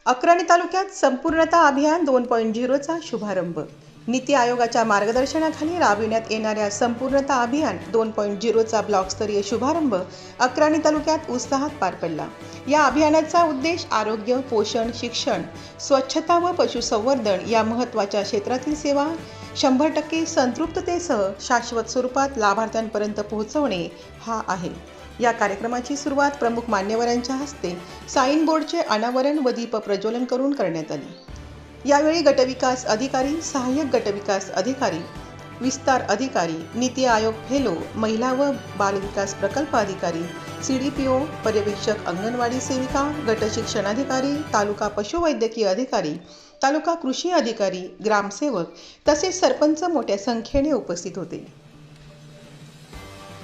अक्राणी तालुक्यात संपूर्णता अभियान 2.0चा शुभारंभ। नीती आयोगाच्या मार्गदर्शनाखाली राबविण्यात येणाऱ्या संपूर्णता अभियान 2.0चा ब्लॉकस्तरीय शुभारंभ अक्राणी तालुक्यात उत्साहात पार पडला। या अभियानाचा उद्देश आरोग्य, पोषण, शिक्षण, स्वच्छता व पशुसंवर्धन या महत्त्वाच्या क्षेत्रातील सेवा 100% संतृप्ततेसह शाश्वत स्वरूपात लाभार्थ्यांपर्यंत पोहोचवणे हा आहे। या कार्यक्रमाची सुरुवात प्रमुख मान्यवरांच्या हस्ते साइन बोर्डचे अनावरण व दीप प्रज्वलन करून करण्यात आली। यावेळी गटविकास अधिकारी, सहाय्यक गटविकास अधिकारी, विस्तार अधिकारी, नीती आयोग फेलो, महिला व बालविकास प्रकल्प अधिकारी, CDPO, पर्यवेक्षक अंगणवाडी सेविका, गट शिक्षण अधिकारी, तालुका पशुवैद्यकीय अधिकारी, तालुका कृषी अधिकारी, ग्रामसेवक तसेच सरपंच मोठ्या संख्येने उपस्थित होते।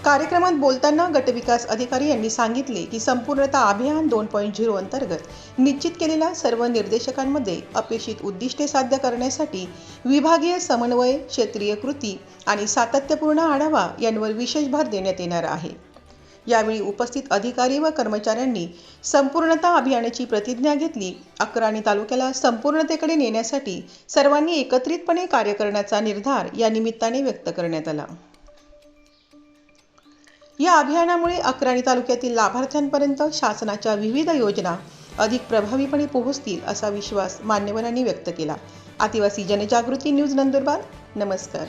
कार्यक्रमात बोलताना गटविकास अधिकारी यांनी सांगितले की संपूर्णता अभियान 2.0 अंतर्गत निश्चित केलेल्या सर्व निर्देशकांमध्ये अपेक्षित उद्दिष्टे साध्य करण्यासाठी विभागीय समन्वय, क्षेत्रीय कृती आणि सातत्यपूर्ण आढावा यांवर विशेष भर देण्यात येणार आहे। यावेळी उपस्थित अधिकारी व कर्मचाऱ्यांनी संपूर्णता अभियानाची प्रतिज्ञा घेतली। अक्राणी तालुक्याला संपूर्णतेकडे नेण्यासाठी सर्वांनी एकत्रितपणे कार्य करण्याचा निर्धार या निमित्ताने व्यक्त करण्यात आला। या अभियानामुळे अक्राणी तालुक्यातील लाभार्थ्यांपर्यंत शासनाच्या विविध योजना अधिक प्रभावीपणे पोहोचतील असा विश्वास मान्यवरांनी व्यक्त केला। आदिवासी जनजागृती न्यूज नंदुरबार। नमस्कार।